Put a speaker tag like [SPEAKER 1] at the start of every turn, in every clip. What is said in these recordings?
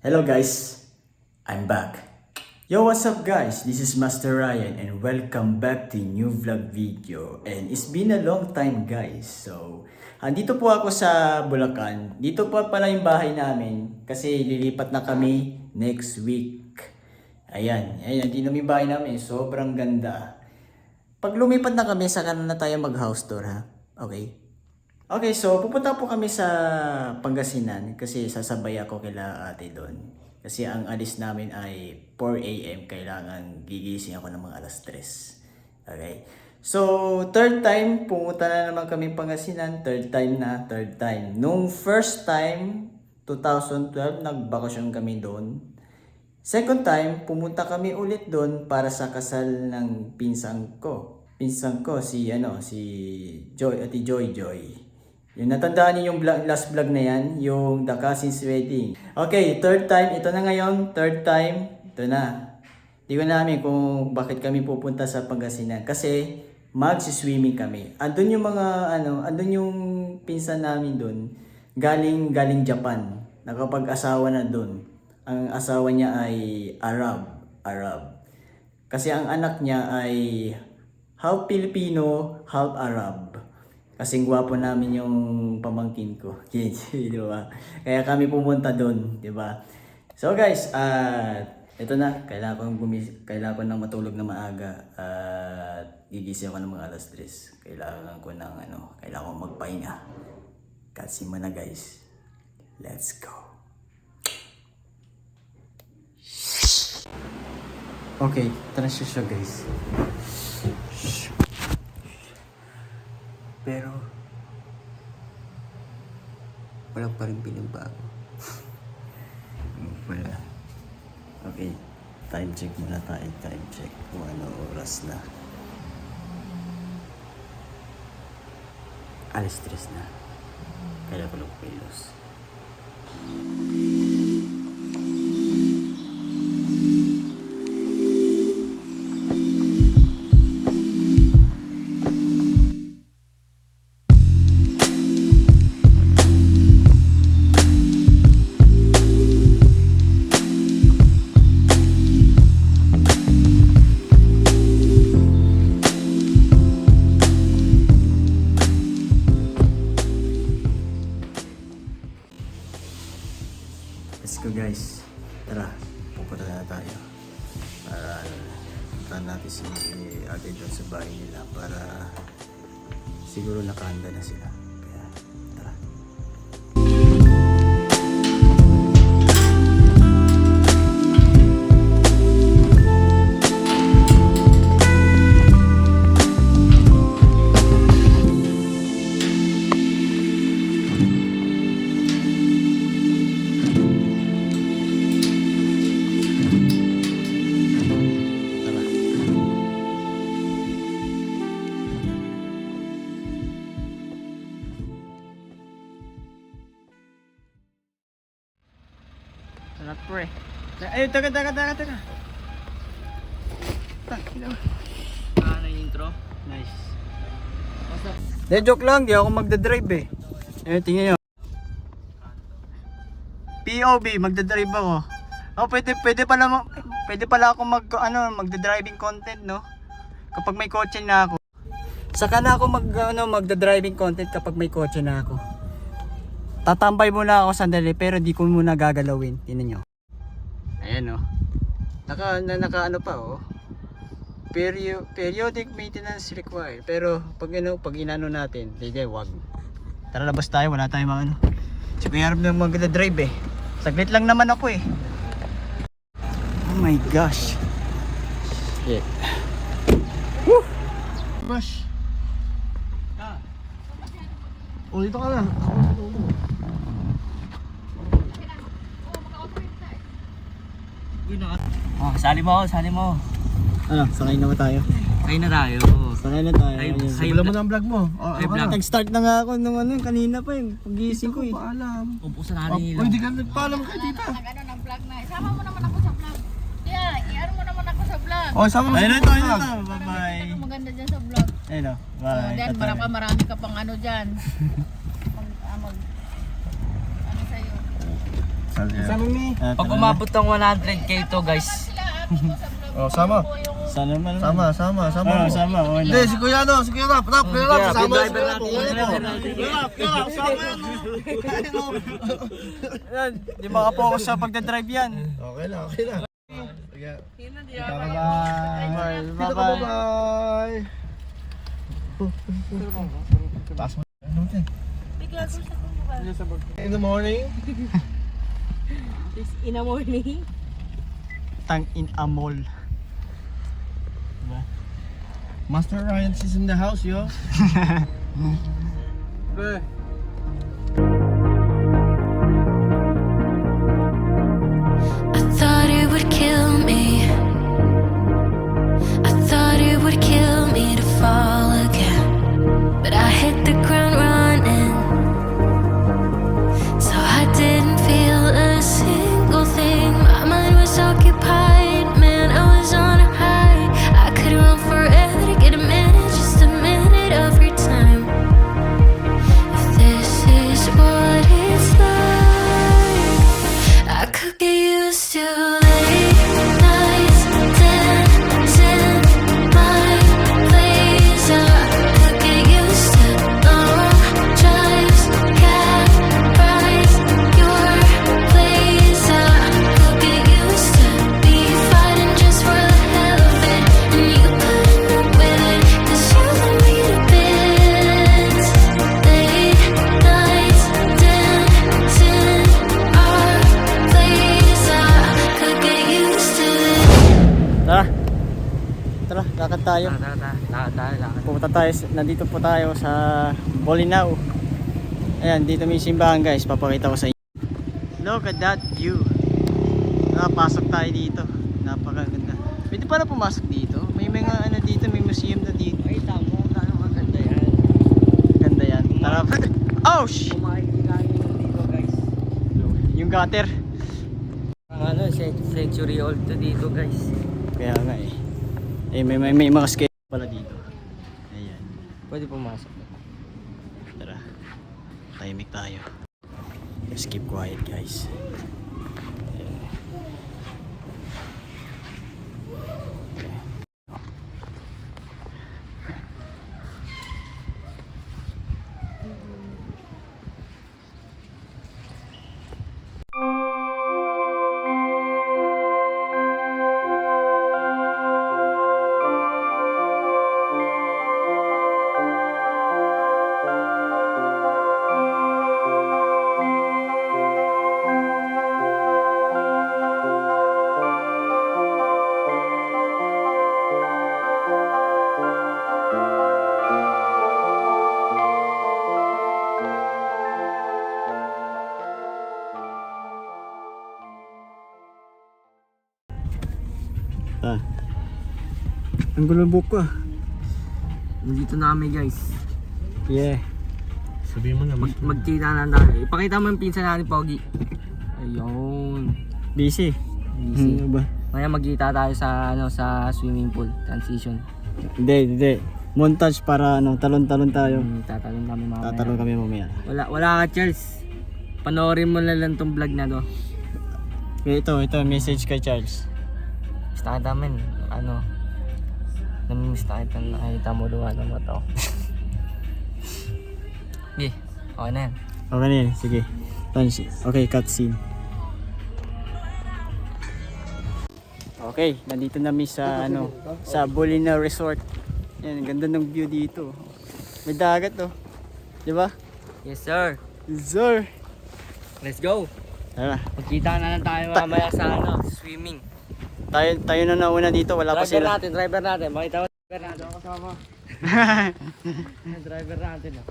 [SPEAKER 1] Hello guys, I'm back. Yo, what's up guys? This is Master Ryan and welcome back to new vlog video. And it's been a long time guys. So, andito po ako sa Bulacan. Dito po pala yung bahay namin kasi lilipat na kami next week. Ayan, dito yung bahay namin. Sobrang ganda. Pag lumipat na kami, saka na tayo mag-house tour ha. Okay? Okay, so pupunta po kami sa Pangasinan kasi sasabay ako kila ate doon. Kasi ang alis namin ay 4 AM, kailangan gigising ako ng mga alas 3. Okay? So, third time, pumunta na naman kami Pangasinan. Third time. Nung first time, 2012, nagbakasyon kami doon. Second time, pumunta kami ulit doon para sa kasal ng pinsan ko. Pinsan ko, si Joy, Ate Joy. Yung natandaan niyo yung last vlog na yan, yung The Cousin's Wedding. Okay, third time, ito na ngayon, third time, ito na. Di ko namin kung bakit kami pupunta sa Pangasinan. Kasi magsiswimming kami. Andun yung andun yung pinsan namin doon, galing Japan. Nakapag-asawa na doon. Ang asawa niya ay Arab. Kasi ang anak niya ay half Filipino, half Arab. Kasing gwapo namin yung pamangkin ko. Di ba? Kaya kami pumunta doon, di ba? So guys, ito na. Kailangan ko nang matulog na maaga. Gigising ako ng mga alas 3. Kailangan ko magpahinga. Kasi na guys. Let's go. Okay, ito na siya guys. Pero wala pa rin pinagbago. Wala. Okay, time check muna tayo. Time check kung ano oras na. Alas 3 na. Kailangan ko lang kilos. Let's go guys. Tara, pupunta na tayo. Para punta natin si ate doon sa bahay nila para siguro nakahanda na sila. Kaya tara. Sarap pre. Ay, taga.
[SPEAKER 2] Ano yung intro?
[SPEAKER 1] Nice.
[SPEAKER 2] What's up?
[SPEAKER 1] De, joke lang, di ako magdadrive eh. Tingnan nyo. POV, magdadrive ako. Oh, pwede pala ako magdadriving content, no? Kapag may kotse na ako. Saka na ako magdadriving content kapag may kotse na ako. Tatambay muna ako sandali pero di ko muna gagalawin. Tingnan nyo. Ayan o. Naka pa o. Periodic maintenance required. Pero pag inano natin, wag. Tara labas tayo, wala tayong Si Kuya Arab na magdadrive eh. Saglit lang naman ako eh. Oh my gosh. Shit. Woo!
[SPEAKER 2] Brush. Oh, dito ka lang.
[SPEAKER 1] Oh, sali mo. Ano, sakay na ba tayo?
[SPEAKER 2] Sakay na tayo.
[SPEAKER 1] Sakay na tayo.
[SPEAKER 2] Simulan mo na ang vlog mo.
[SPEAKER 1] Nag-start na nga ako nung kanina pa yung pagising ko eh.
[SPEAKER 2] Paalam. Upusan natin nila. Hindi ka nagpaalam kay tita.
[SPEAKER 3] Nag-ano ng vlog na. Isama mo naman ako sa vlog. I-ano mo naman ako sa vlog.
[SPEAKER 2] Oh, sama mo
[SPEAKER 1] Ayun
[SPEAKER 2] sa
[SPEAKER 1] na
[SPEAKER 2] vlog.
[SPEAKER 1] ito. Bye-bye.
[SPEAKER 3] Ang maganda dyan sa vlog.
[SPEAKER 1] Ayun o. Bye.
[SPEAKER 3] Then, marami ka pang ano dyan. Ano sa'yo.
[SPEAKER 2] Sama mi.
[SPEAKER 4] Pag umabot ng 100k to guys.
[SPEAKER 2] Oh, sama.
[SPEAKER 1] Sana naman.
[SPEAKER 2] Sama.
[SPEAKER 1] Sama. Okay
[SPEAKER 2] Hindi,
[SPEAKER 1] lang.
[SPEAKER 2] si Kuya no, Rap, sama si
[SPEAKER 4] driver natin, driver
[SPEAKER 2] natin. Sama yan, no.
[SPEAKER 1] Yan, di makapokus sa pagdadrive yan.
[SPEAKER 2] Okay lang. Sige.
[SPEAKER 1] Bye-bye.
[SPEAKER 2] Dito ka, bye-bye. Taas mo. In the morning.
[SPEAKER 3] In the morning.
[SPEAKER 1] Tang in a mall.
[SPEAKER 2] Master Ryan is in the house, yo.
[SPEAKER 5] I thought it would kill me. I thought it would kill me to fall again. But I hit the ground running. So I didn't feel a single thing. My mind was occupied, man, I was on a high. I could run forever to get a minute, just a minute of your time. If this is what it's like, I could get used to late nights dancing my place. I could get used to long drives, cab rides, your place. I could get used to be fighting just for the hell of it, and you putting up with it, 'cause you let me to bits. Late nights dancing our place. I could get used to it.
[SPEAKER 1] Tara, lakad tayo.
[SPEAKER 4] Tara.
[SPEAKER 1] Pupunta tayo, nandito po tayo sa Bolinao. Ayan, dito may simbahan guys, papakita ko sa inyo. Look at that view. Nakapasok tayo dito. Napakaganda. Pwede pala pumasok dito. May mga ano dito, may museum na dito.
[SPEAKER 4] Ay, tamo. Gano'ng maganda yan.
[SPEAKER 1] Ganda yan. Tara. Oh, shh!
[SPEAKER 4] Kumain dito guys.
[SPEAKER 1] Yung gutter.
[SPEAKER 4] Ang ano, century old to dito guys.
[SPEAKER 1] Kaya nga eh. May mga skate pala dito. Ayan.
[SPEAKER 4] Pwede pumasok.
[SPEAKER 1] Tara. Tahimik tayo. Just keep quiet guys. Ayan. Ang gulubok ko.
[SPEAKER 4] Nandito na kami guys.
[SPEAKER 1] Yeah.
[SPEAKER 2] Sabihin mo na,
[SPEAKER 4] Magkita na tayo. Ipakita mo yung pinsan natin, Pogi. Ayun.
[SPEAKER 1] Busy.
[SPEAKER 4] Easy.
[SPEAKER 1] Ano ba?
[SPEAKER 4] Kaya magkita tayo sa sa swimming pool transition.
[SPEAKER 1] Hindi. Montage para talon-talon tayo.
[SPEAKER 4] Tatalon kami mamaya.
[SPEAKER 1] Tatalon kami mamaya.
[SPEAKER 4] Wala ka, Charles. Panoorin mo na lang tong vlog na to.
[SPEAKER 1] Ito, message kay Charles.
[SPEAKER 4] Basta namin, namimiss na kita, nakita mo luha ng mata ko. Okay, okay na yan.
[SPEAKER 1] Okay na yan, sige. Okay, cutscene. Okay, nandito na kami sa sa Bolinao Resort. Yan, ganda ng view dito. May dagat oh. 'Di ba?
[SPEAKER 4] Yes sir,
[SPEAKER 1] Yes, sir.
[SPEAKER 4] let's go.
[SPEAKER 1] Tara.
[SPEAKER 4] Magkita na lang tayo mamaya sa swimming.
[SPEAKER 1] Tayo na nauna dito, wala pa sila.
[SPEAKER 4] Driver natin, makita mo driver natin ako kasama. Driver natin oh.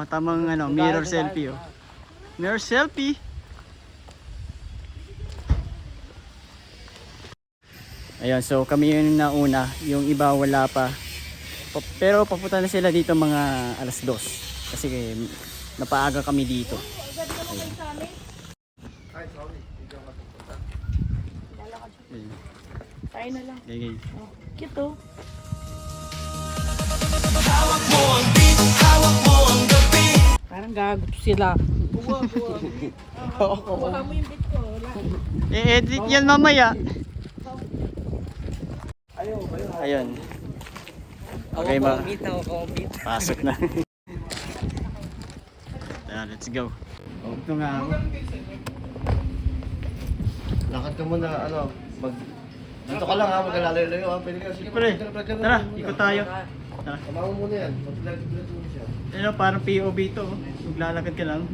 [SPEAKER 1] Tamang mirror selfie oh. Mirror selfie. Ayan, so kami yung nauna, yung iba wala pa. Pero papunta na sila dito mga 2:00 kasi napaaga kami dito.
[SPEAKER 3] Tayo na lang.
[SPEAKER 1] Okay.
[SPEAKER 3] Cute oh.
[SPEAKER 2] Hawak mo ang beat, hawak mo ang gabi.
[SPEAKER 3] Parang gago sila. Kuha mo yung bit ko.
[SPEAKER 1] I-edit yan mamaya. Ayun. Okay, ma. Pasok na. Let's go. Ito nga ako.
[SPEAKER 2] Lakad ka muna, dito ka lang ha, mag-alalayo ha. Pwede ka, sige.
[SPEAKER 1] Pre, tara, ikot tayo. Tara.
[SPEAKER 2] Tama mo muna yan. Mag-alalayo mo siya.
[SPEAKER 1] Ano, parang POV to. Maglalakad ka lang.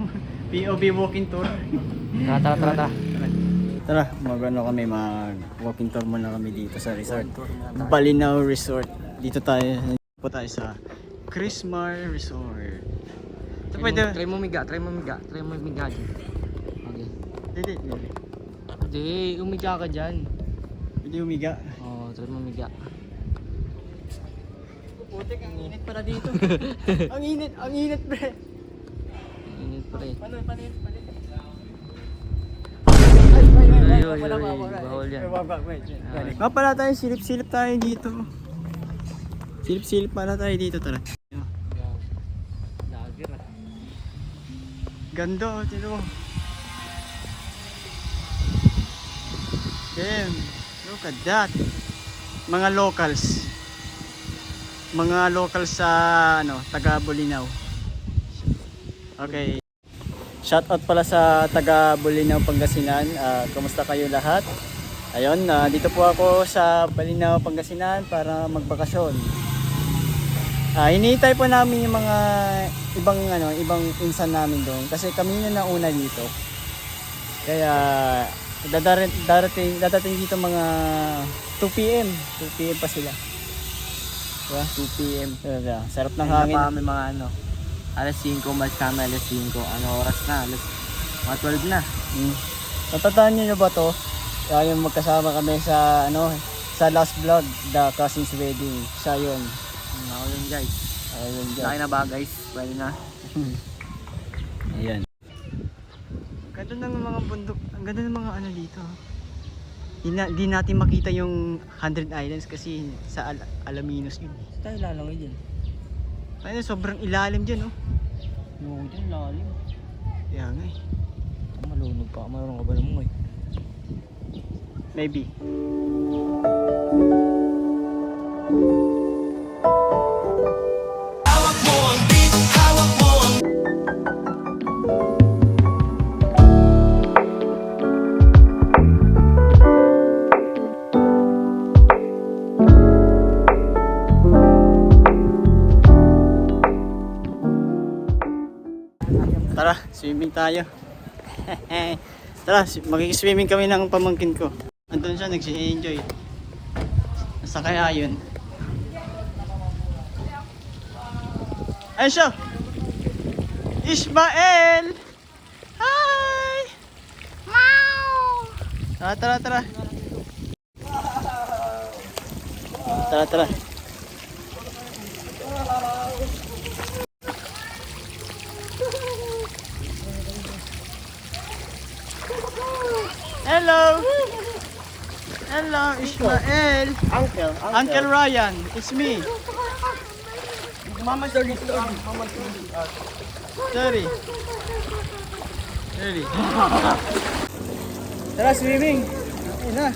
[SPEAKER 1] POV walking tour.
[SPEAKER 4] Tara.
[SPEAKER 1] Tara, kami, mag-walking tour muna kami dito sa resort. Balinaw Resort. Dito tayo sa Chrismar Resort. Ito pwede.
[SPEAKER 4] Try mo miga dyan. Okay.
[SPEAKER 1] Dili.
[SPEAKER 4] Hindi, umiga ka dyan.
[SPEAKER 1] Pwede umiga.
[SPEAKER 4] Oo, try mo miga.
[SPEAKER 1] Putik, ang init pala dito. ang init pre.
[SPEAKER 4] Init pa rin.
[SPEAKER 1] Paano?
[SPEAKER 4] Ay, bawal yan.
[SPEAKER 1] Nga pala tayo, silip-silip tayo dito. Silip-silip pala tayo dito, tara.
[SPEAKER 4] Lager ah.
[SPEAKER 1] Ganda, tino. Damn, look at that. Mga locals sa taga Bulinaw. Okay. Shout out pala sa taga Bulinaw, Pangasinan. Kumusta kayo lahat? Ayun, dito po ako sa Bulinaw, Pangasinan para magbakasyon. Hinihintay po namin yung mga ibang insan namin doon kasi kami na nauna dito. Kaya dadating dito mga 2 PM. 2 PM pa sila. Diba? 2 PM. Sarap ng hangin.
[SPEAKER 4] May mga alas 5, mas kami alas 5. Ano oras na? Mga 12 na.
[SPEAKER 1] Natatandaan niyo ba to? Yung magkasama kami sa sa last vlog, The Cousin's Wedding. Siya yun.
[SPEAKER 4] Ako yun guys. Laki na ba guys? Pwede na.
[SPEAKER 1] Ayan. Ganda ng mga bundok. Ang ganda ng mga dito. Di natin makita yung 100 Islands kasi sa Alaminos yun.
[SPEAKER 4] Tayo lalangoy dyan.
[SPEAKER 1] Ayun, sobrang ilalim dyan, oh.
[SPEAKER 4] Oo, dyan lalim.
[SPEAKER 1] Kaya nga eh.
[SPEAKER 4] Malunod pa. Marunong ka ba lumungoy?
[SPEAKER 1] Maybe. Tara, swimming tayo. Tara, mag-swimming kami ng pamangkin ko. Andun siya, nag-enjoy. Nasa kaya yun. Ayun siya! Ismael! Hi! Meow! Tara. Tara. Hello, Ismael. Uncle Ryan, it's me.
[SPEAKER 2] Mama, sorry.
[SPEAKER 1] Sorry. Tara, swimming. Ayun na.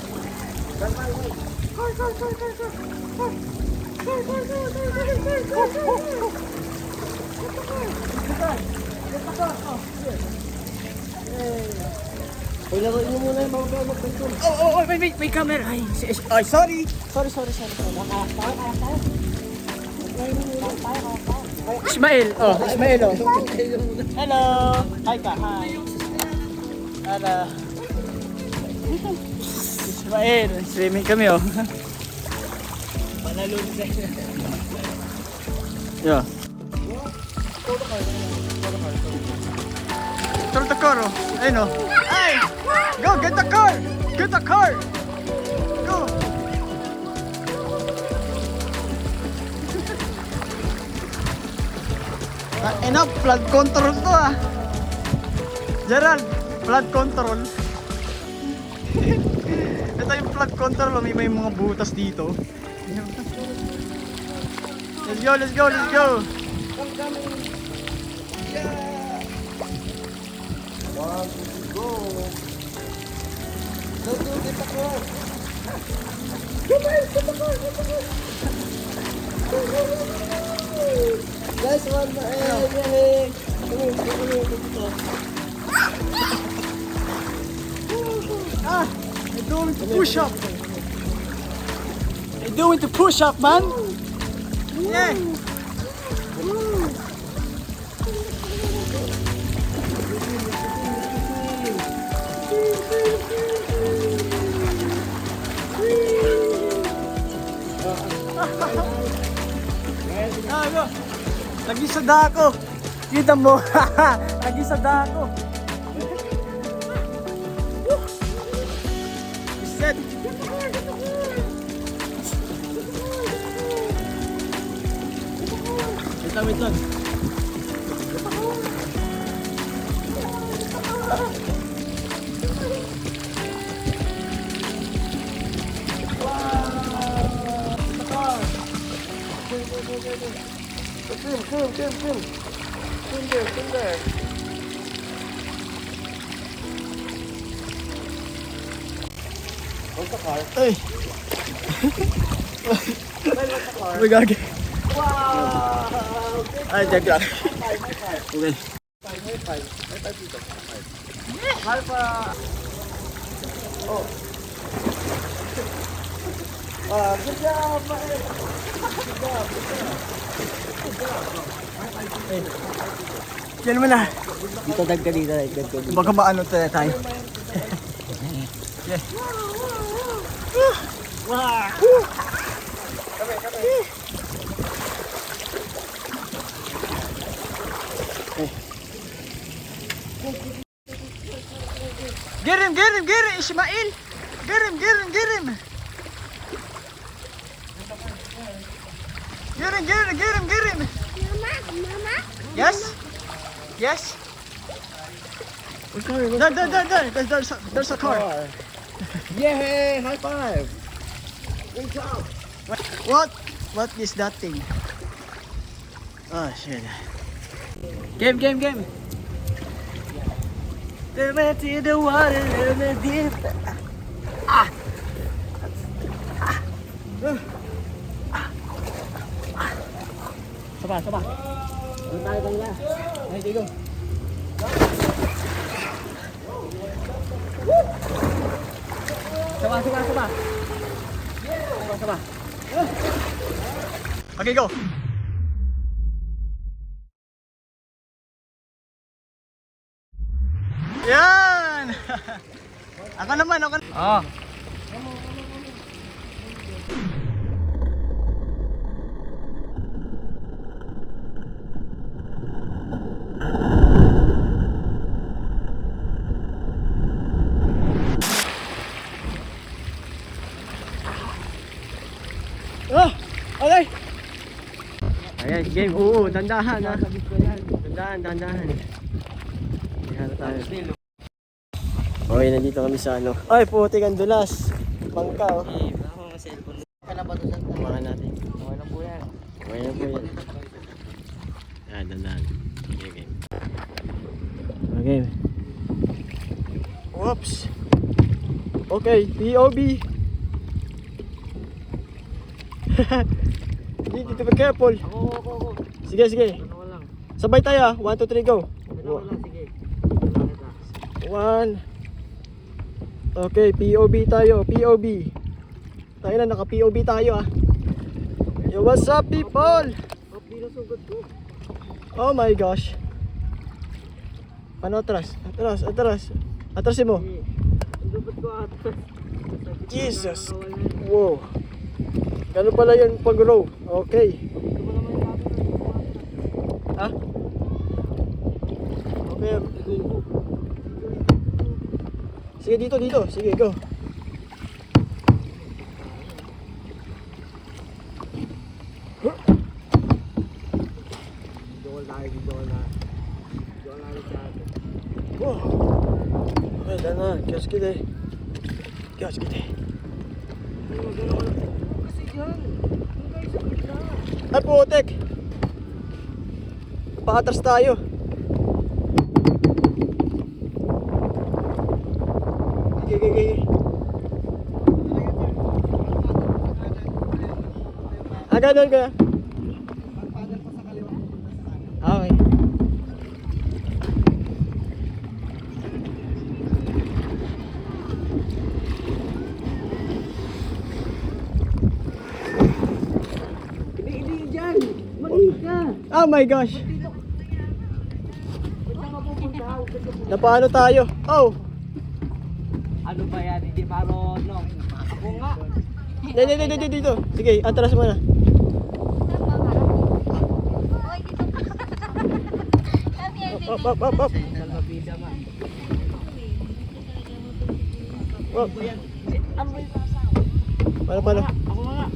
[SPEAKER 2] Laruin mo muna yung mga mag-control.
[SPEAKER 1] May camera. Ay, sorry. Sorry. Ismael. Ismael. Hello. Hi ka. Hi. Hello. Ismael. Swimming kami, oh. Panalun sa yeah. Start the car, oh. Ayun, oh. Ay! Go, get the car! Get the car! Go! Enough, flood control to, ah. Gerald, flood control. Ito yung flood control, oh. May mga butas dito. Let's go!
[SPEAKER 2] 1, 2, 3, go! Let's do it, ako! Nice one, yay!
[SPEAKER 1] You're doing the push up. You're doing the push up, man. Yeah. Ano? Lagi sa dako. Kita mo. Lagi sa dako. Set. Wait lang.
[SPEAKER 2] Swim there. What's the car?
[SPEAKER 1] Ay. Magagi.
[SPEAKER 2] Wow!
[SPEAKER 1] Ay, jag lang.
[SPEAKER 2] High five.
[SPEAKER 1] Okay.
[SPEAKER 2] High five dito. High five. Oh. Good job, mate. Good job.
[SPEAKER 1] Yan mo na.
[SPEAKER 4] Dito dagdag dito.
[SPEAKER 1] Baka maano tayo. Yeah.
[SPEAKER 2] Wow.
[SPEAKER 1] Get him, Ismail. Get him. Get him.
[SPEAKER 5] Mama?
[SPEAKER 1] Yes? There's a car.
[SPEAKER 2] Yay! High five. Good job.
[SPEAKER 1] What is that thing? Oh shit. Game. Step into the water in the deep.
[SPEAKER 4] Saba. Doon tayo kanila. Ay, digo. Saba.
[SPEAKER 1] Okay, go. Yan! Ako naman. Oh. Oh, okay.
[SPEAKER 4] Ayan, game. Oo, dandahan ha. Dandahan. Ayan na tayo. Okay, nandito kami sa ano.
[SPEAKER 1] Ay, puti kang dulas. Bangka, oh.
[SPEAKER 4] Kumakan natin.
[SPEAKER 2] Okay lang po yan.
[SPEAKER 4] Okay na po yan. Ayan, dandahan. Okay, game. Okay.
[SPEAKER 1] Whoops. Okay, POB. Dito be careful.
[SPEAKER 2] Ako.
[SPEAKER 1] Sige.
[SPEAKER 2] Ako lang.
[SPEAKER 1] Sabay tayo, 1, 2, 3, go.
[SPEAKER 2] Ako lang, sige.
[SPEAKER 1] 1. Okay, POB tayo, POB. Tayo na, naka-POB tayo ah. Yo, what's up people?
[SPEAKER 2] Pinasugod ko.
[SPEAKER 1] Oh my gosh. Paano atras? Atrasin mo.
[SPEAKER 2] Lupot ko atas.
[SPEAKER 1] Jesus. Wow. Ganun pala yun pag-row. Okay. Ha? Okay. Sige dito. Sige, go. Wow. Okay, dyan na. Kiyos kita. Ay, putek. Paatras tayo.
[SPEAKER 4] okay. Ganun ka. Okay.
[SPEAKER 2] Hindi dyan. Mali ka.
[SPEAKER 4] Oh my gosh. Napaano tayo? Oh.
[SPEAKER 2] Ano ba yan? Hindi marunong. Ako nga.
[SPEAKER 4] Dito. Sige, atras mo na.
[SPEAKER 3] Hoy, dito ka. Kami ay dito.
[SPEAKER 4] Up.
[SPEAKER 2] Salvavida nga.
[SPEAKER 4] Oh. Paano?
[SPEAKER 2] Ako nga.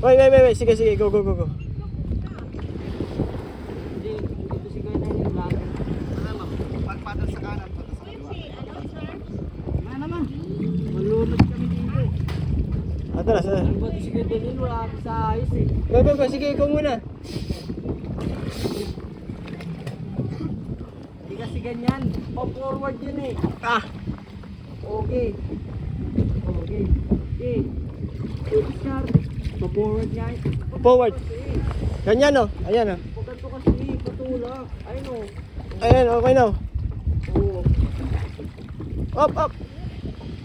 [SPEAKER 4] Wait. Sige. Go.
[SPEAKER 2] Hindi. Dito si Kuya Daniel lang. Pagpadal sa kanan. Nga naman. Malunod kami dito.
[SPEAKER 4] Atras.
[SPEAKER 2] Ang ba't si Kuya Daniel wala sa ayos eh.
[SPEAKER 4] Go. Sige, ikaw muna.
[SPEAKER 2] Hindi kasi ganyan. Pa-forward yun eh.
[SPEAKER 4] Ah.
[SPEAKER 2] Okay. Sharp. Pa-forward niya.
[SPEAKER 4] Forward. Ganyan oh. Ayan oh.
[SPEAKER 2] Pagkanto kasi patulak. Ayun o.
[SPEAKER 4] Ayan, okay na.
[SPEAKER 2] Oo.
[SPEAKER 4] Up.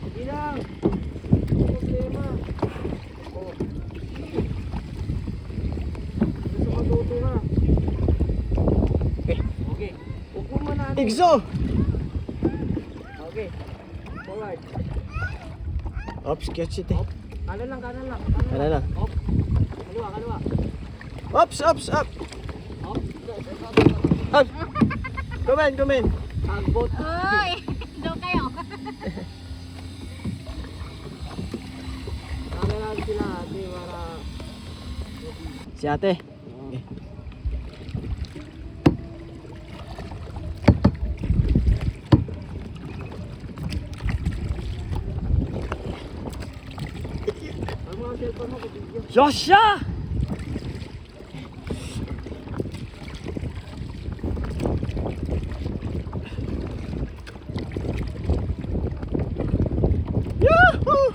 [SPEAKER 2] Sige lang. Ang problema. Oo. Gusto matuto ka. Okay. Upo mo na.
[SPEAKER 4] Igso.
[SPEAKER 2] Okay. Forward.
[SPEAKER 4] Ops, catch it eh.
[SPEAKER 2] Kanan lang.
[SPEAKER 4] Kanan lang.
[SPEAKER 2] Up. Kaliwa.
[SPEAKER 4] Ops.
[SPEAKER 2] Up.
[SPEAKER 4] Up. Come in.
[SPEAKER 2] Agbot.
[SPEAKER 3] Hoy, doon kayo.
[SPEAKER 2] Kaya lang sila ate para
[SPEAKER 4] Si ate. Okay.
[SPEAKER 2] ang mga cellphone mo video.
[SPEAKER 4] Joshua! Yahoo!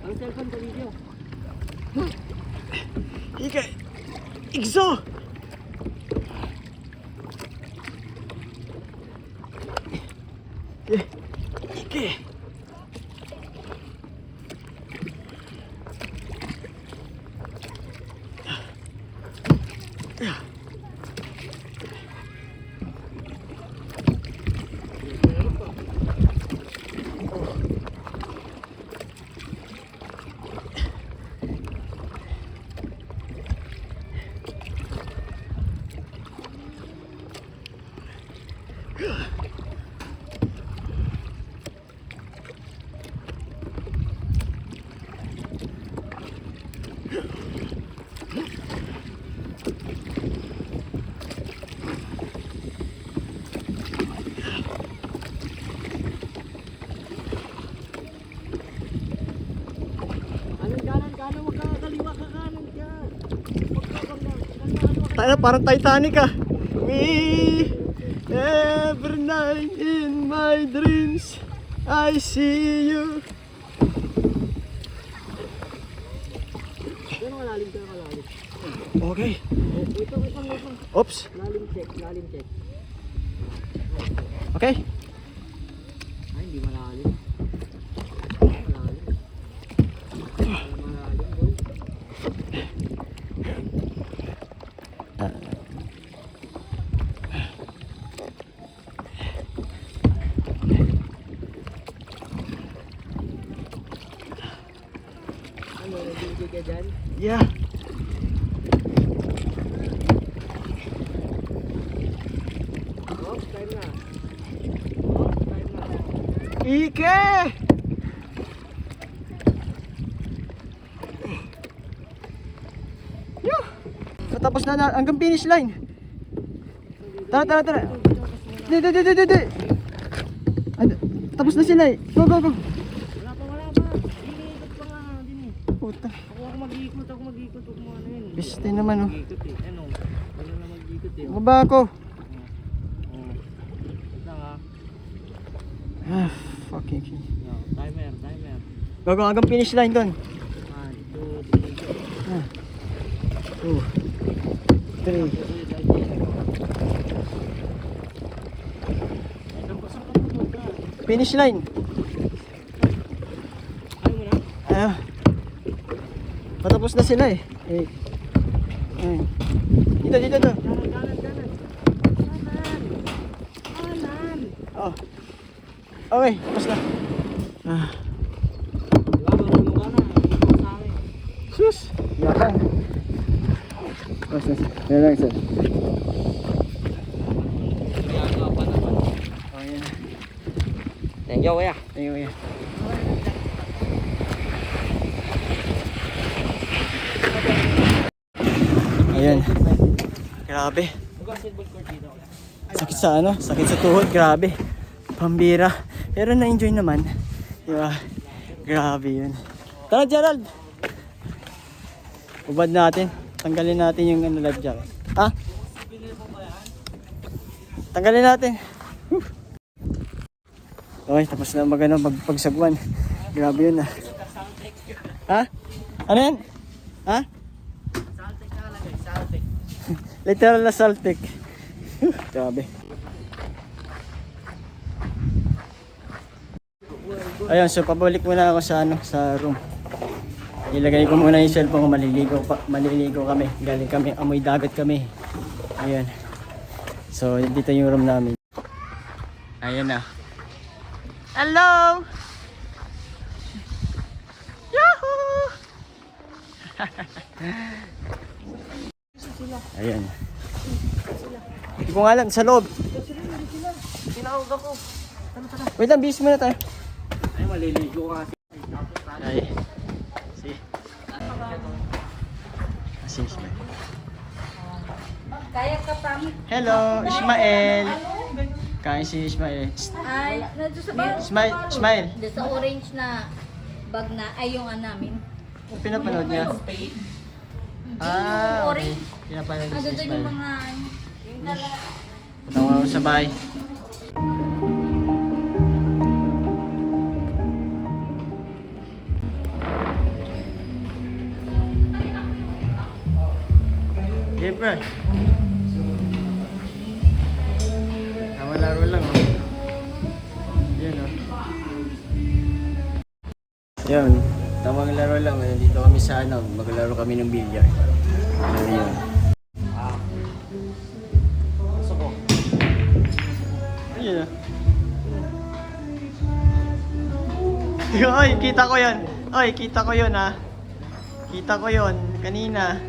[SPEAKER 2] Ang cellphone ko video.
[SPEAKER 4] Ika! Igso! Ike!
[SPEAKER 2] Kanan, wag ka kaliwa ka kanan dyan.
[SPEAKER 4] Tayo parang Titanic ah. We every night in my dreams I see you.
[SPEAKER 2] Pero malalim ka.
[SPEAKER 4] Okay.
[SPEAKER 2] Ito.
[SPEAKER 4] Oops.
[SPEAKER 2] Lalim check.
[SPEAKER 4] Okay.
[SPEAKER 2] Ay, hindi malalim. Malalim, boy. Ano, nag-video ka dyan?
[SPEAKER 4] Yeah.
[SPEAKER 2] Time na.
[SPEAKER 4] Ike! Yuh! Patapos na hanggang finish line. Tara. Di. Tapos na sila eh. Go.
[SPEAKER 2] Wala pa. Iniikot pa nga din eh.
[SPEAKER 4] Puta.
[SPEAKER 2] Ako mag-iikot. Huwag mo ano yun.
[SPEAKER 4] Biste naman oh.
[SPEAKER 2] Mag-iikot eh. Ano na mag-iikot. ikot eh.
[SPEAKER 4] Baba ako.
[SPEAKER 2] Ito nga.
[SPEAKER 4] Ah, fucking shit.
[SPEAKER 2] Timer.
[SPEAKER 4] Gago hanggang finish line doon.
[SPEAKER 2] 1, 2, 3.
[SPEAKER 4] 2, 3. Finish line. Ah. Patapos na sila eh. Dito. Oh. Okay, tapos na. Ah. Sus. Yakan. Tapos na. Yan lang sir. Oh, yan.
[SPEAKER 2] Thank you, kuya.
[SPEAKER 4] Ayun. Ayan. Grabe. Sakit sa ano? Sakit sa tuhod. Grabe. Pambira. Pero na-enjoy naman. Diba? Grabe yun. Tara, Gerald! Ubad natin. Tanggalin natin yung ano, life jacket. Ha? Tanggalin natin. Whew. Okay, tapos na magpagsagwan. Grabe yun ah. Ha? Ano yan? Ha? Literal na saltik. Grabe. Ayun, so pabalik muna ako sa sa room. Ilagay ko muna yung cellphone ko, maliligo kami. Galing kami, amoy dagat kami. Ayun. So dito yung room namin. Ayun na. Hello! Yahoo! Ayan. Hindi ko nga alam, sa loob.
[SPEAKER 2] Tinawag ako.
[SPEAKER 4] Wait lang, bis muna tayo.
[SPEAKER 2] Ay, maliligo ka.
[SPEAKER 4] Ay. Si Ismael.
[SPEAKER 3] Kaya ka promise.
[SPEAKER 4] Hello, Ismael. Kain si Ismael.
[SPEAKER 3] Ay, nandun sa bag.
[SPEAKER 4] Ismael.
[SPEAKER 3] Doon sa orange na bag na, ay yung namin.
[SPEAKER 4] Pinapanood niya. Ah, okay. Pinapanood niya si
[SPEAKER 3] Doon yung
[SPEAKER 4] Ismael.
[SPEAKER 3] mga,
[SPEAKER 4] Punta ko sa bahay. Okay, bro. Tama laro lang, oh. Yan, oh. Yan, tamang laro lang. Dito kami sa ano, maglaro kami ng billiard. Ayun.
[SPEAKER 2] Gusto ko.
[SPEAKER 4] Ayun, oh. Oy, kita ko yun. Oy, kita ko yun, ha. Kita ko yun, kanina.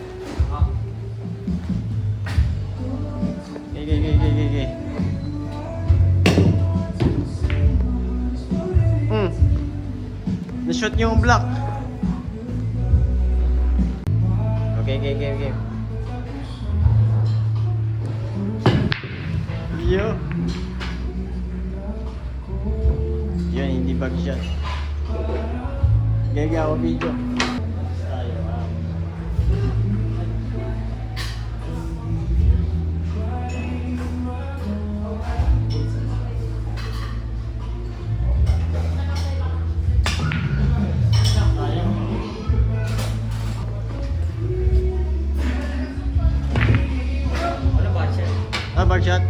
[SPEAKER 4] Okay. Na-shoot yung block. Okay. Yo. Yun, hindi bag shot. Gaya ako video. Bag shot.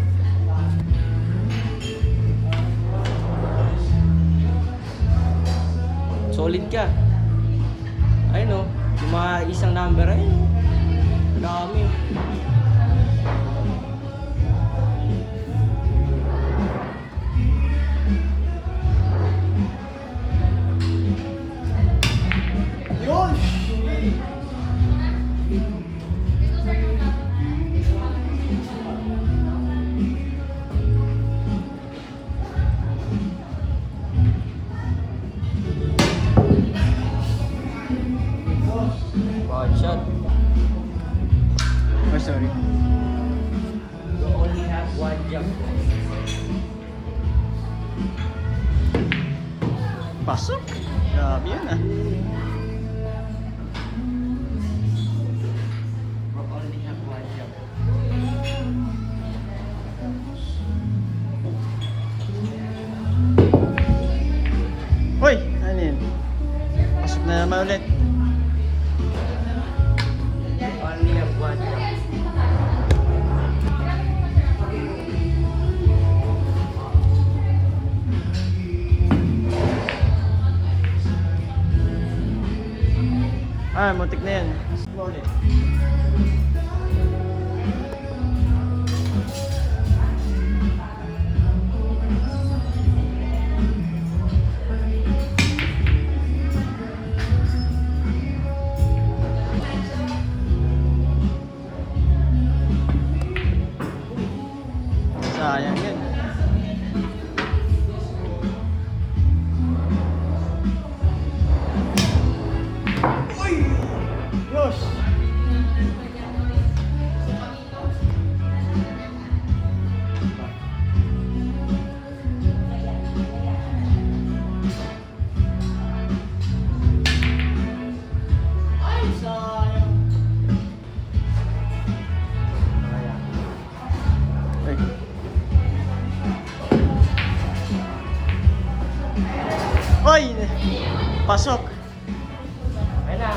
[SPEAKER 2] Solid ka. Ayun, oh. Yung mga isang number, ayun, oh. Dami.
[SPEAKER 4] Yun!
[SPEAKER 2] Bad shot.
[SPEAKER 4] Oh, sorry.
[SPEAKER 2] You only have one jump.
[SPEAKER 4] Pasok. Grabe yun, ah.
[SPEAKER 2] You only have one jump.
[SPEAKER 4] naman ulit.
[SPEAKER 2] Only a one.
[SPEAKER 4] Ah, muntik na yan. Ulit. Sayang yan. Los! Ay, sayang. Ay. Oy! Pasok!
[SPEAKER 2] Ayun na.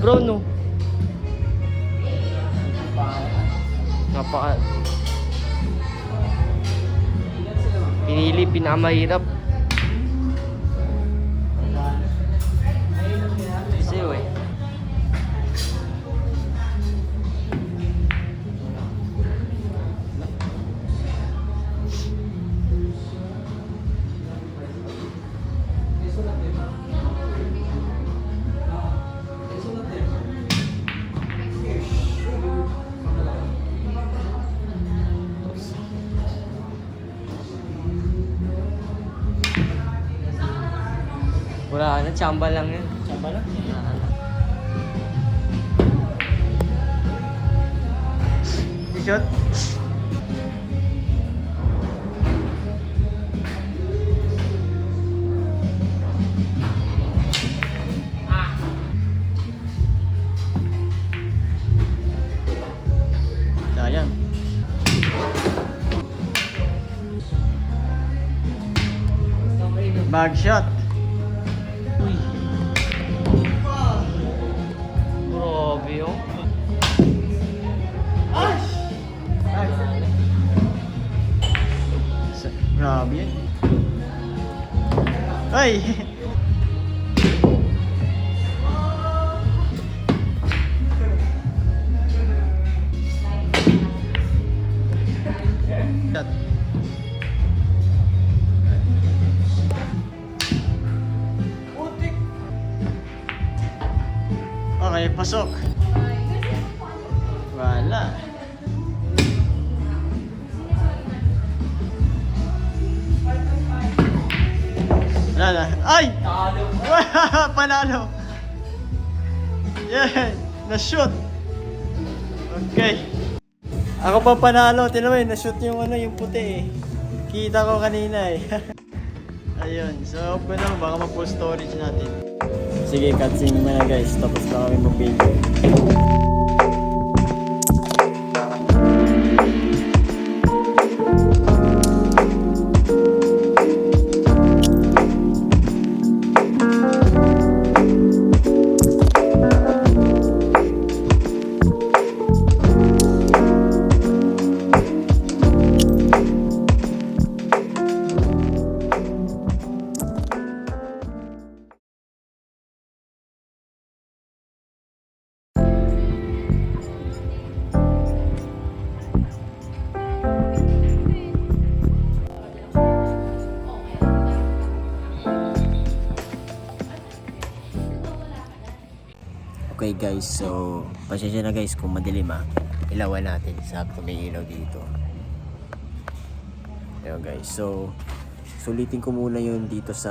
[SPEAKER 4] Bro, no.
[SPEAKER 2] Napaka... Pinili, pinakamahirap. Sa'yo eh. Wala na, tsamba lang yun.
[SPEAKER 4] Samba lang. Shot. Sayang. Bag shot. Uy.
[SPEAKER 2] Grabe yun.
[SPEAKER 4] Grabe yan. Ay! Shot. Okay, pasok. Wala. Wala na. Ay! Panalo! Yeah! Na-shoot! Okay. Ako pa panalo. Tinan mo na-shoot yung ano, yung puti eh. Kita ko kanina eh. Ayun. So, open na. Baka ma-full storage natin. Sige, cutscene na guys. Tapos na kami mag-video. Okay guys, so pasensya na guys kung madilim ilawan natin, sakto may ilaw dito. Ayun guys, so sulitin ko muna yun dito sa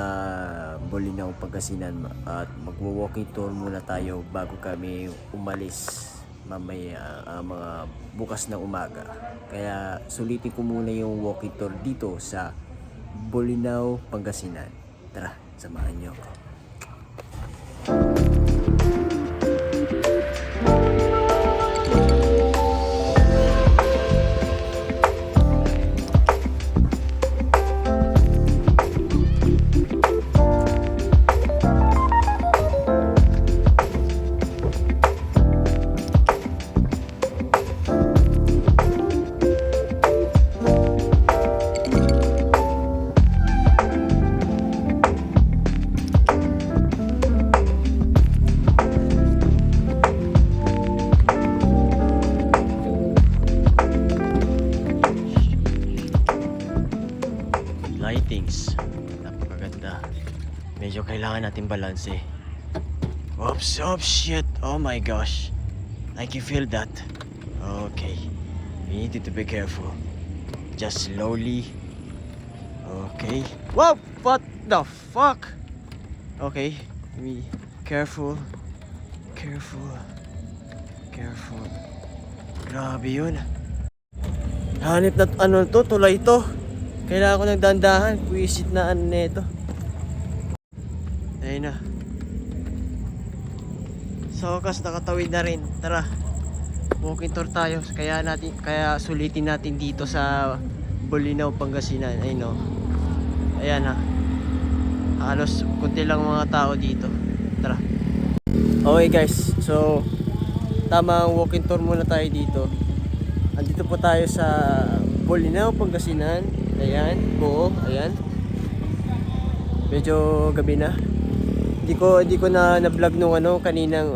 [SPEAKER 4] Bolinao, Pangasinan at magwo-walking tour muna tayo bago kami umalis mamaya mga bukas ng umaga. Kaya sulitin ko muna yung walking tour dito sa Bolinao, Pangasinan. Tara, samahan niyo ako. surroundings. Napakaganda. Medyo kailangan natin balance eh. Oops, oh shit. Oh my gosh. I can feel that. Okay. We need to be careful. Just slowly. Okay. Whoa! What the fuck? Okay. Be careful. Careful. Careful. Grabe yun. Hanip na ano to, tulay to. Kailangan ko ng dandahan. Puwisit na ano nito. Ayun na. Sa wakas nakatawid na rin. Tara. Walking tour tayo. Kaya sulitin natin dito sa Bolinao, Pangasinan. Ayun o. Ayan ha. Halos kunti lang mga tao dito. Tara. Okay guys. So tamang walking tour muna tayo dito. Andito po tayo sa Bolinao, Pangasinan. Ayan, buo, ayan. Medyo gabi na. Hindi ko na-vlog nung kaninang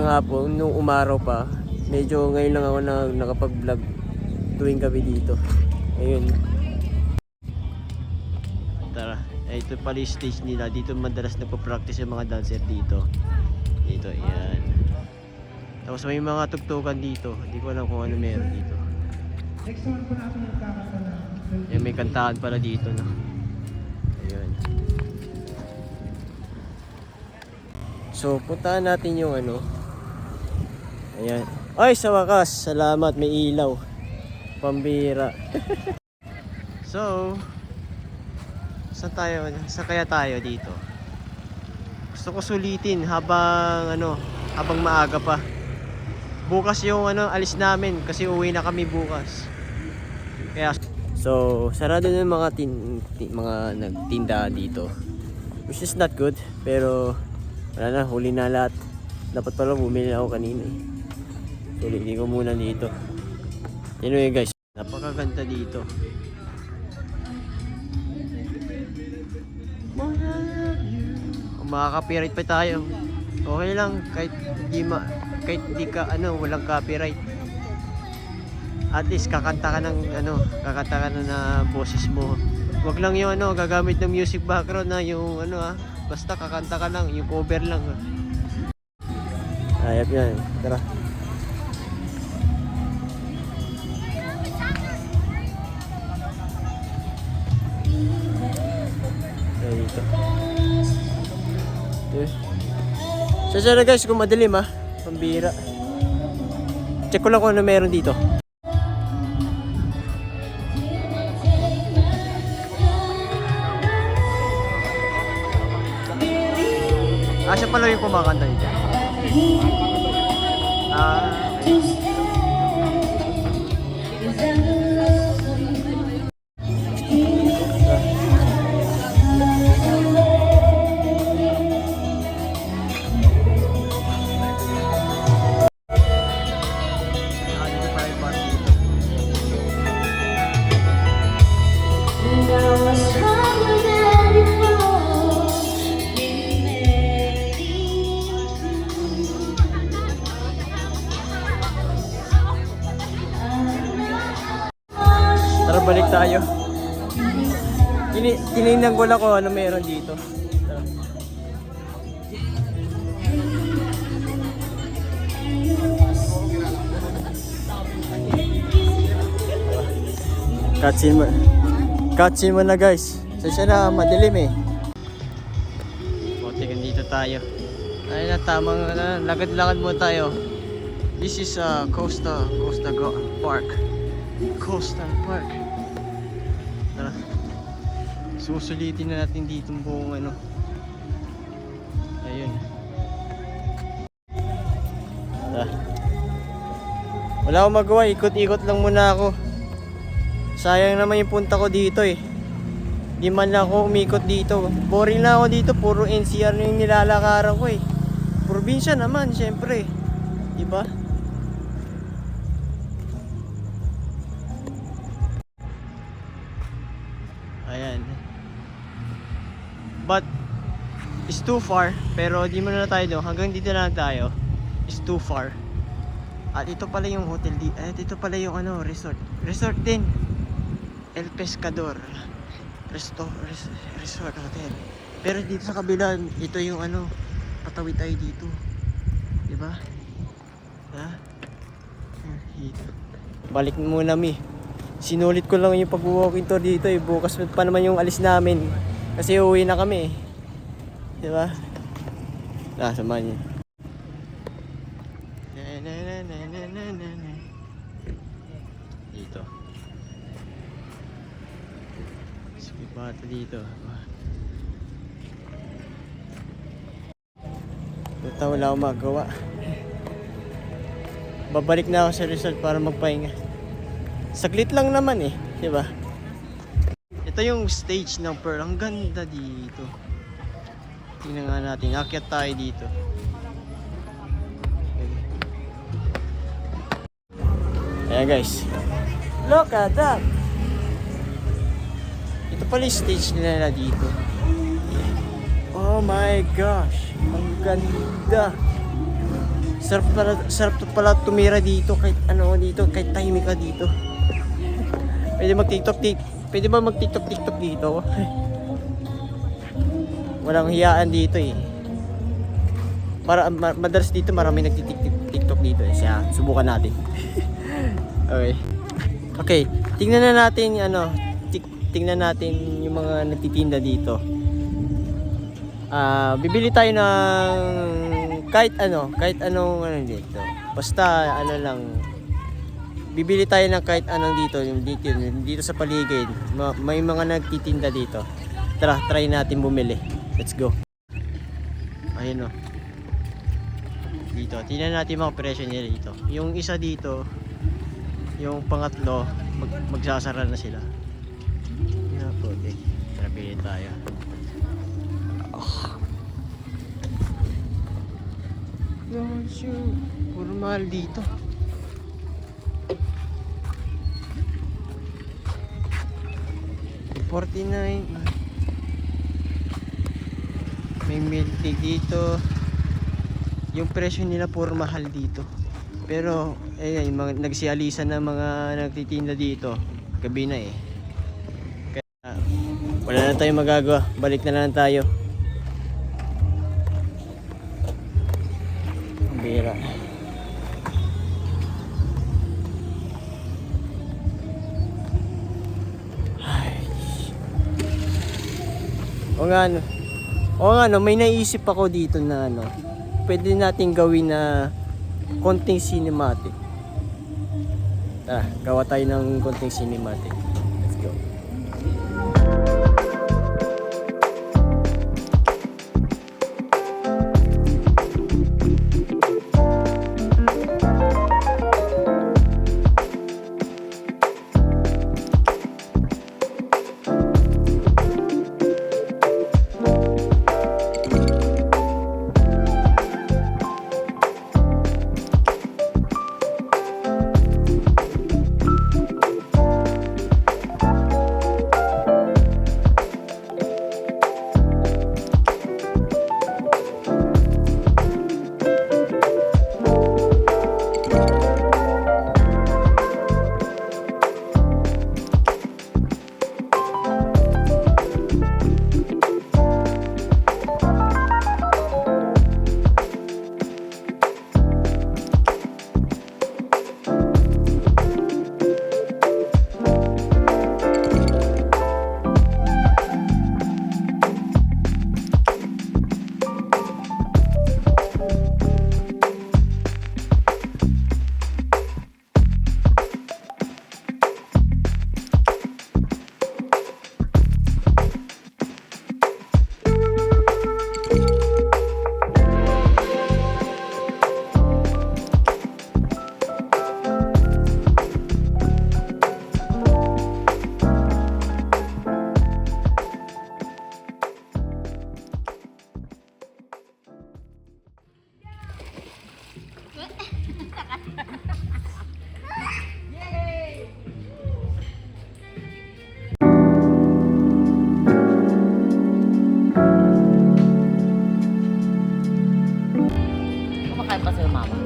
[SPEAKER 4] hapon, nung umaraw pa. Medyo ngayon lang ako nakapag-vlog tuwing gabi dito. Ayun. Tara, ito pala yung stage nila. Dito madalas nagpa-practice yung mga dancer dito. Dito, ayan. Tapos may mga tugtugan dito. Hindi ko alam kung ano meron dito. Yan, may kantahan pala dito, no? Ayun. So, puntahan natin yung ayan. Ay, sa wakas, salamat, may ilaw. Pambira. So, saan kaya tayo dito? Gusto ko sulitin habang maaga pa. Bukas yung alis namin kasi uwi na kami bukas. Kaya so sarado na yung mga nagtinda dito. Which is not good, pero wala na, huli na lahat. Dapat pala bumili ako kanina eh. Sulitin ko muna dito. Anyway guys, napakaganda dito. Kung makaka-copyright pa tayo, okay lang kahit di ka walang copyright. At least kakanta ka na boses mo. Wag lang yung gagamit ng music background na yung basta kakanta ka lang, yung cover lang. Ayap yan. Tara. Dito. So guys, kung madilim pambira. Check ko lang kung ano meron dito. Siya pala yung kumakanta dito. Okay. Tara, balik tayo. Tinignan ko lang kung ano meron dito. Tara. Cutscene mo na guys. Sasya na, madilim eh. Buti dito tayo. Ayun na, tamang lagad-lagad mo tayo. This is Costa Park. Coastal Park. Tara. Susulitin na natin dito buong Ayun. Tara. Wala akong magawa, ikot-ikot lang muna ako. Sayang naman yung punta ko dito eh. Di man lang ako umikot dito. Boring na ako dito, puro NCR na yung nilalakaran ko eh. Probinsya naman, syempre. Diba? Ayan. But it's too far, pero di mo na tayo doon. Hanggang dito lang tayo. It's too far. At ito pala yung hotel dito. At ito pala yung resort. Resort din. El Pescador. resort hotel. Pero dito sa kabila, ito yung ano, patawid tayo dito. Diba? Ha? Dito. Balik muna mi. Sinulit ko lang yung pag-walking tour dito eh. Bukas pa naman yung alis namin. Kasi uuwi na kami eh. Diba? Samahan niyo. Dito. Sige bata dito. Ito wala akong magawa. Babalik na ako sa resort para magpahinga. Saglit lang naman eh, di ba? Ito yung stage ng Pearl. Ang ganda dito. Tingnan nga natin. Akyat tayo dito. Ayan guys. Look at that. Ito pala yung stage nila dito. Oh my gosh. Ang ganda. Sarap pala tumira dito kahit ano dito, kahit tahimik ka dito. Pwede ba mag-TikTok dito? Walang hiyaan dito eh. Madalas dito marami nagti-TikTok dito eh. Siya, subukan natin. Okay, tingnan na natin tingnan natin yung mga nagtitinda dito. Bibili tayo ng kahit anong dito. Basta lang. Bibili tayo ng kahit anong dito sa paligid. May mga nagtitinda dito. Tara, try natin bumili. Let's go. Ayun o. Dito, tingnan natin mga presyo nila dito. Yung isa dito, yung pangatlo, magsasara na sila. Yan po, okay. Tara, bili tayo. Don't you, puro mahal dito. $49. May milk tea dito. Yung presyo nila puro mahal dito. Pero ayan, nagsialisan na mga nagtitinda dito. Gabi na eh. Kaya wala na tayong magagawa. Balik na lang tayo. Bira. O nga no, may naisip ako dito na pwede nating gawin na konting cinematic. Gawa tayo ng konting cinematic. Let's go.
[SPEAKER 3] Kumakain pa sila mama.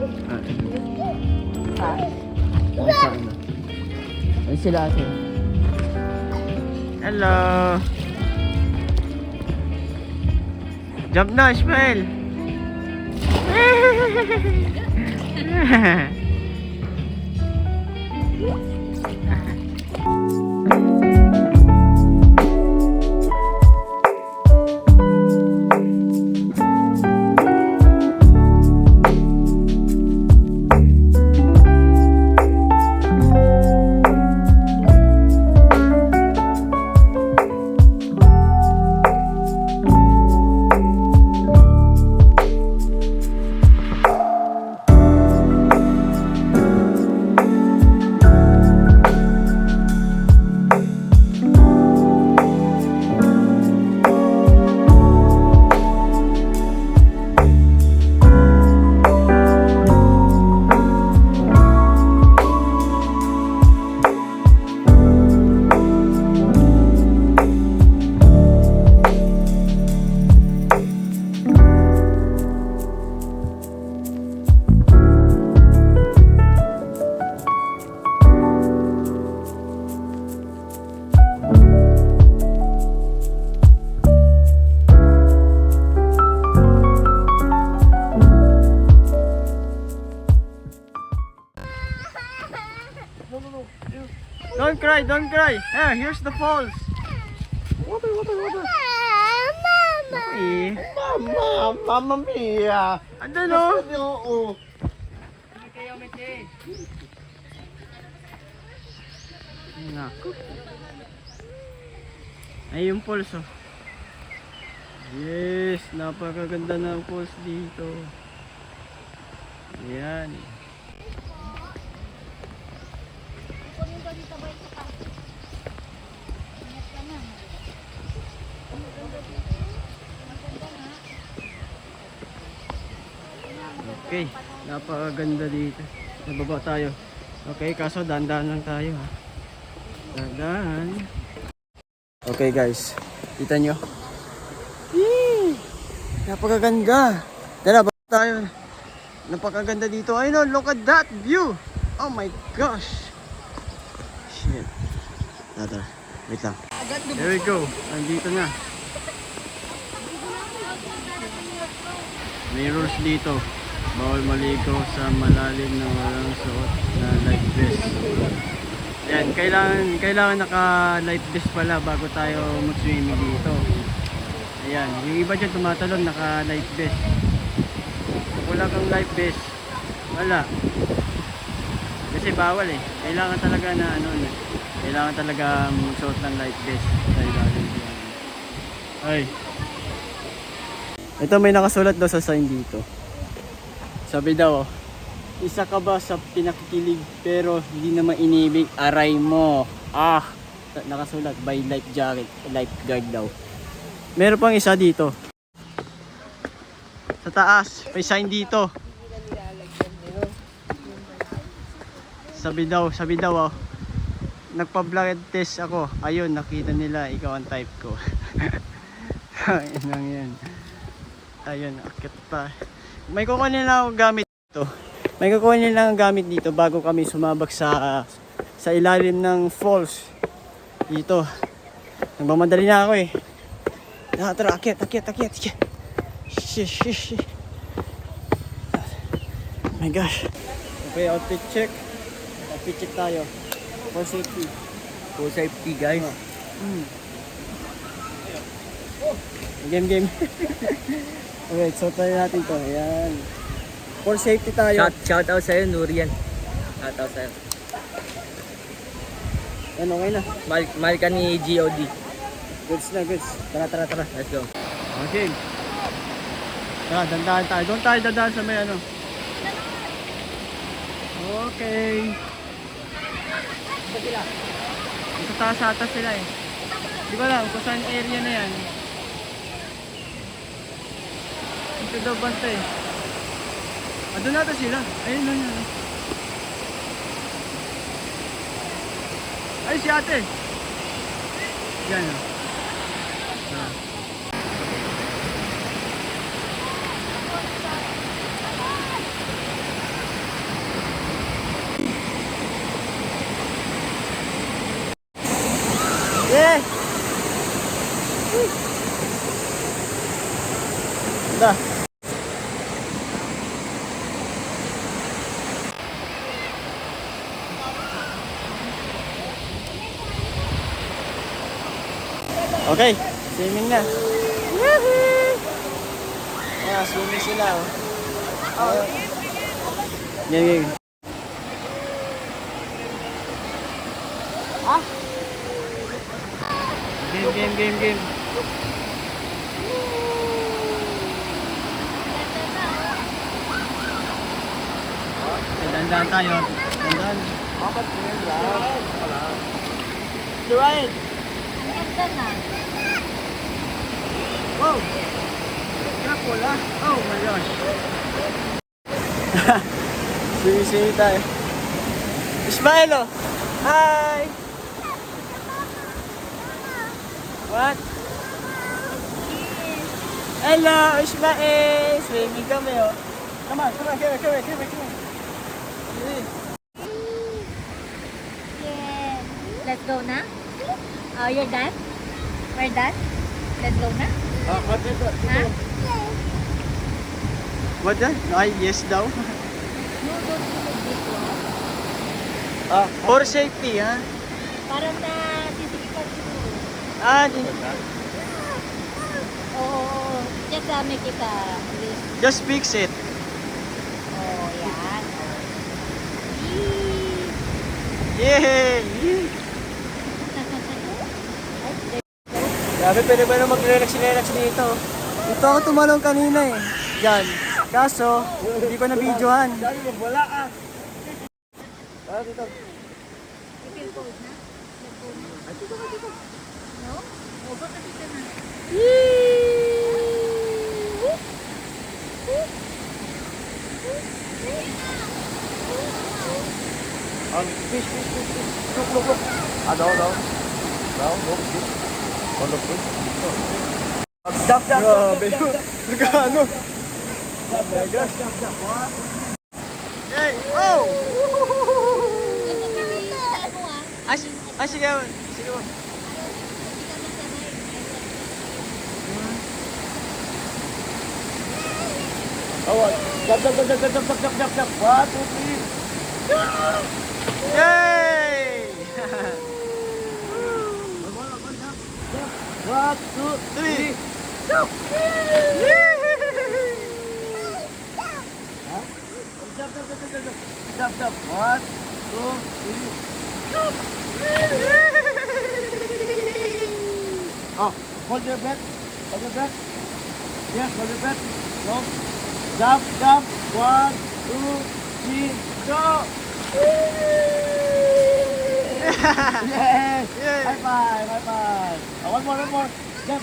[SPEAKER 4] Ay sila ate. Hello. Jump na, Ishmael. Don't cry, don't cry. Ah, here's the falls. Water.
[SPEAKER 2] Mama mia!
[SPEAKER 4] Ano no?
[SPEAKER 2] Oo.
[SPEAKER 4] Naku. Ay, yung falls oh. Yes, napakaganda ng falls dito. Yan. Okay, napakaganda dito. Nababa tayo. Okay, kaso dandan lang tayo ha. Dandan. Okay guys, kita nyo. Yee! Napakaganda. Tara, baba tayo. Napakaganda dito. Ay no, look at that view. Oh my gosh. Shit. Tara, wait lang. There we go. Nandito na. May rules dito. Bawal maligo sa malalim na walang suot na life vest. Yan, kailangan naka life vest pala bago tayo mag-swimming dito. Ayan, yung iba dyan tumatalon naka life vest. Kung wala kang life vest, wala. Kasi bawal eh. Kailangan talaga na kailangan talaga magsuot ng life vest sa ilalim diyan. Ay. Ito may nakasulat daw sa sign dito. Sabi daw, isa ka ba sa pinakikilig pero hindi naman inibig, aray mo. Ah, nakasulat by life jacket, lifeguard daw. Meron pang isa dito. Sa taas, may sign dito. Sabi daw oh. Nagpa-blood test ako. Ayun, nakita nila ikaw ang type ko. Ayun yan. Ayun, akit pa. May kukunin lang ako gamit dito. May kukunin lang ang gamit dito bago kami sumabak sa ilalim ng falls. Dito. Nagmamadali na ako eh. Tara, akit. Shish. Oh my gosh. Okay, outfit check. Outfit check tayo. For safety.
[SPEAKER 2] For safety guys.
[SPEAKER 4] Game. Okay, so tayo natin to. Ayan. For safety tayo.
[SPEAKER 2] Shout out sa'yo, Nurian. Shout out sa'yo.
[SPEAKER 4] Yan, okay na.
[SPEAKER 2] Mahal ka ni GOD.
[SPEAKER 4] Goods na, goods. Tara.
[SPEAKER 2] Let's go.
[SPEAKER 4] Okay. Tara, dandahan tayo. Doon tayo dadaan sa may ano. Okay. Sa taas atas sila eh. Di ba lang kung saan area na yan. Ito daw basta eh. Doon natin sila. Ayun lang yun. Ay, si ate. Yan o. Yeah! Okay, swimming na. Woohoo! Yeah, swimming sila oh. Game. Game. Dandan tayo. Dandan. Right.
[SPEAKER 3] Ang ganda na.
[SPEAKER 4] Wow! Wala. Oh my gosh. Sumi tayo. Ismael oh! Hi! What? Hello, Ismael! Swimming kami oh. Come on.
[SPEAKER 3] Yeah. Let's go na? Oh, you're done? We're done? Let's go na? Ha?
[SPEAKER 4] What that? Ay, yes daw.
[SPEAKER 3] No, don't you like this one?
[SPEAKER 4] For safety, ha?
[SPEAKER 3] Parang na sisikipan siguro.
[SPEAKER 4] Di.
[SPEAKER 3] Oo. Just make it list.
[SPEAKER 4] Just fix it.
[SPEAKER 3] Oh, yan.
[SPEAKER 4] Yay! Grabe, pwede ba na mag-relax dito? Dito ako tumalong kanina eh. Diyan. Kaso, hindi ko na-videohan. Wala ka. Dito.
[SPEAKER 3] You feel cold na? Feel cold na? Dito. No? O, baka dito na.
[SPEAKER 2] Fish. Look. Down. Look. Stop.
[SPEAKER 4] Grabe. Nagkano? Hey! Oh! Sige.
[SPEAKER 2] Jump. 1, 2, 3.
[SPEAKER 4] Yay!
[SPEAKER 2] 1, 2, 3. Jump. Jump. 1, 2, 3. Jump. Oh, hold your breath. Yes, hold your breath. No. Jump. 1, 2, 3. Go. Yes.
[SPEAKER 4] Yay.
[SPEAKER 2] High five. One more. Jump.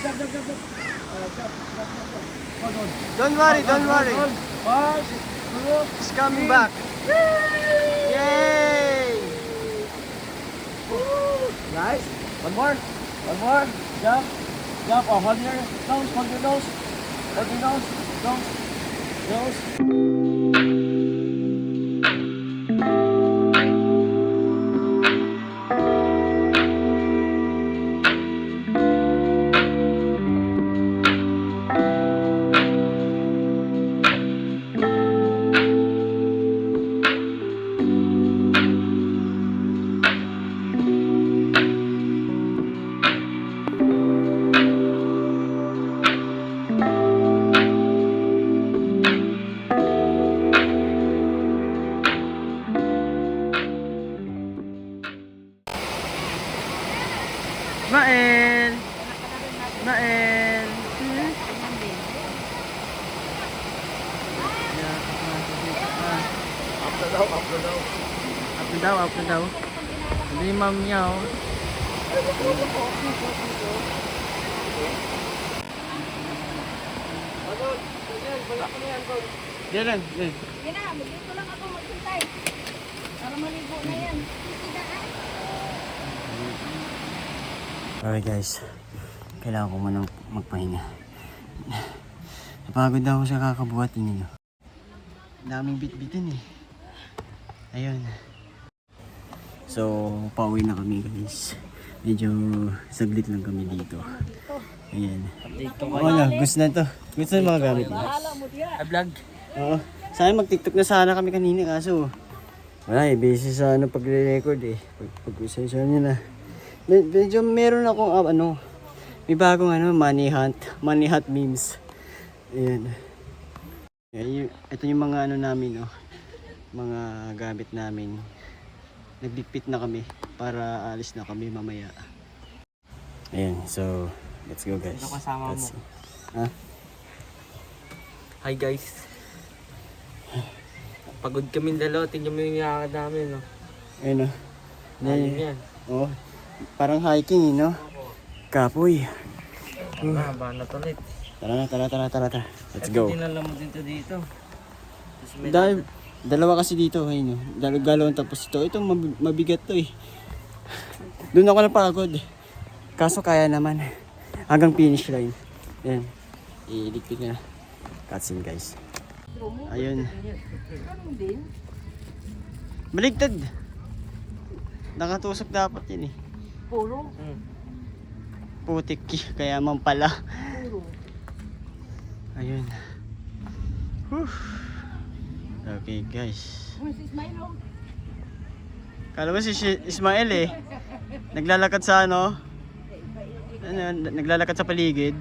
[SPEAKER 2] Hold on.
[SPEAKER 4] Don't worry.
[SPEAKER 2] 1, 2,
[SPEAKER 4] It's coming back. Yay!
[SPEAKER 2] nice. One more. Jump. Oh, hold your nose. Nose.
[SPEAKER 4] Mael. Up na daw. Hindi ma'am niya oh. Diyan lang.
[SPEAKER 3] Yan na, dito lang ako maghintay. Para maligo na yan.
[SPEAKER 4] Alright guys, kailangan ko munang magpahinga. Napagod ako sa kakabuhatin ninyo. Daming bit-bitin eh. Ayun. So, pauwi na kami guys. Medyo saglit lang kami dito. Ayan. Wala, gusto na to. Gusto na mga gamit mo.
[SPEAKER 2] Vlog.
[SPEAKER 4] Oo. Sana mag-tiktok na sana kami kanina kaso wala eh, busy sa pagre-record eh. Pag-usay nyo na. Medyo meron akong May bagong ano, money hunt memes. Ayan. Ito yung mga ano namin, oh. Mga gamit namin. Nagbitbit na kami para alis na kami mamaya. Ayan, so let's go guys.
[SPEAKER 2] Ito kasama mo.
[SPEAKER 4] Let's see. Ha?
[SPEAKER 2] Hi guys. Pagod kami dalawa, tingnan mo yung yakad namin, no?
[SPEAKER 4] Ayun, oh.
[SPEAKER 2] Ayun yan.
[SPEAKER 4] Oh, parang hiking, no? Kapoy.
[SPEAKER 2] Banat ulit.
[SPEAKER 4] Tara. Let's go.
[SPEAKER 2] Dinala mo din to dito. Tapos may
[SPEAKER 4] Dalawa kasi dito, ayun, oh. Galon tapos ito. Ito mabigat to eh. Doon ako napagod. Kaso kaya naman. Hanggang finish line. Ayan. Iligpit na. Cutscene guys. Ayun. Baligtad. Nakatusok dapat yun eh.
[SPEAKER 3] Puro.
[SPEAKER 4] Putik kaya man pala. Ayun. Whew. Okay guys. Kala mo si Ismael eh. Naglalakad sa ano? Naglalakad sa paligid.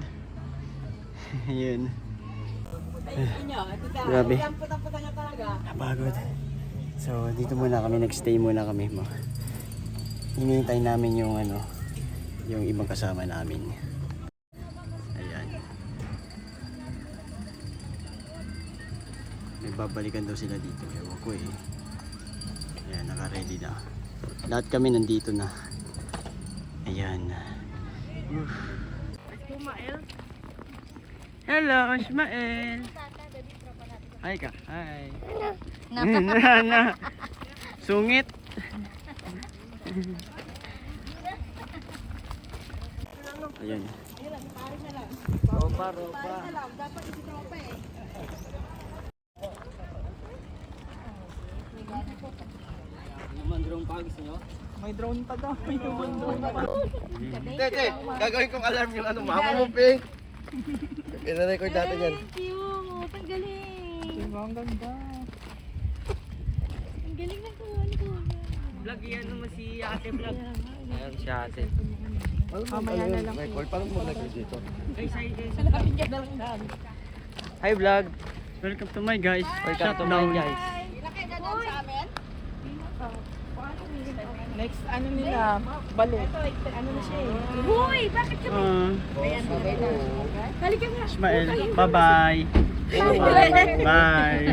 [SPEAKER 4] Ayun. Grabe. Napagod. So dito muna kami, nagstay muna kami. Hinihintay namin yung ano, yung ibang kasama namin. Ayan. May babalikan daw sila dito. Ewan ko eh. Ayan, naka-ready na. Lahat kami nandito na. Ayan. Hello, Ismael. Hi ka. Hi. Na. Sungit. Ayan.
[SPEAKER 2] ropa. May drone pa daw. May drone pa.
[SPEAKER 6] Tete, gagawin kong alarm yung ano, mama mo, Pink. Ina-record natin yan.
[SPEAKER 3] Thank you. Ang galing.
[SPEAKER 2] Ang ganda.
[SPEAKER 3] Ang galing na kuha ni Kuya.
[SPEAKER 2] Vlog yan naman si ate vlog. Ayan si ate.
[SPEAKER 6] Mamaya na lang. Record, paano mo record dito?
[SPEAKER 2] Hi vlog.
[SPEAKER 4] Welcome to my guys.
[SPEAKER 2] Welcome to my guys.
[SPEAKER 7] Next ano nila, balik. Ano na siya eh.
[SPEAKER 3] Hoy, bakit ka Halika nga.
[SPEAKER 4] Ismael, bye-bye. Bye.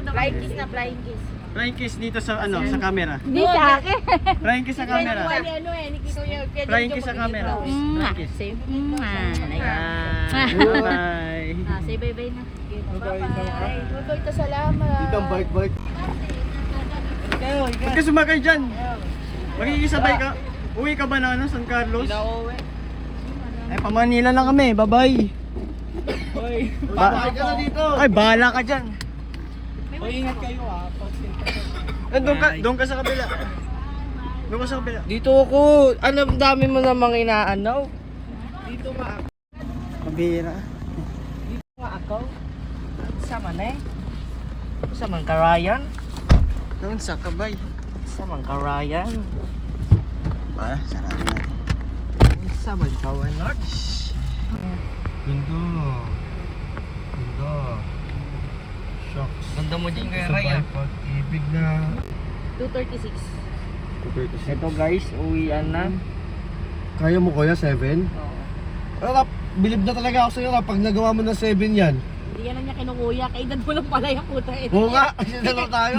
[SPEAKER 3] Flying kiss na, flying kiss.
[SPEAKER 4] Flying kiss dito sa ano, sa camera.
[SPEAKER 3] Hindi sa akin.
[SPEAKER 4] Flying kiss sa camera.
[SPEAKER 7] Ano eh, nikito niya.
[SPEAKER 4] Flying kiss sa camera. Flying kiss.
[SPEAKER 3] Say,
[SPEAKER 4] Bye.
[SPEAKER 3] say bye-bye na.
[SPEAKER 7] Bye. Mabuhay salamat.
[SPEAKER 6] Dito ang bike.
[SPEAKER 4] Ba't ka sumakay dyan? Makikisabay ka? Uwi ka ba na ano, San Carlos? Ay, pa Manila lang kami. Bye-bye.
[SPEAKER 6] Bakit ka na dito?
[SPEAKER 4] Ay, bahala ka dyan.
[SPEAKER 7] Ingat kayo ah.
[SPEAKER 4] Doon ka sa kabila. Doon ka sa kabila.
[SPEAKER 2] Dito ako. Ano dami mo namang inaanaw?
[SPEAKER 7] Dito nga ako.
[SPEAKER 4] Mabira.
[SPEAKER 7] Ako. Sama na eh.
[SPEAKER 2] Sa man ka Ryan?
[SPEAKER 4] Doon sa kabay.
[SPEAKER 2] Sa man ka Ryan?
[SPEAKER 4] Para, sarado natin.
[SPEAKER 2] Sa man ka Wenard?
[SPEAKER 6] Ganda. Shocks.
[SPEAKER 2] Ganda mo din kay
[SPEAKER 6] Sabay
[SPEAKER 2] Ryan.
[SPEAKER 6] pag-ibig na.
[SPEAKER 3] 236.
[SPEAKER 2] Ito guys, uwian na.
[SPEAKER 6] Kaya mo kuya, 7?
[SPEAKER 2] Oo.
[SPEAKER 6] Bilib na talaga ako sa'yo kapag nagawa mo na 7 yan.
[SPEAKER 3] Hindi ka na niya kinukuya. Kay edad mo lang pala yung puta.
[SPEAKER 6] Oo nga, kasi dalaw tayo.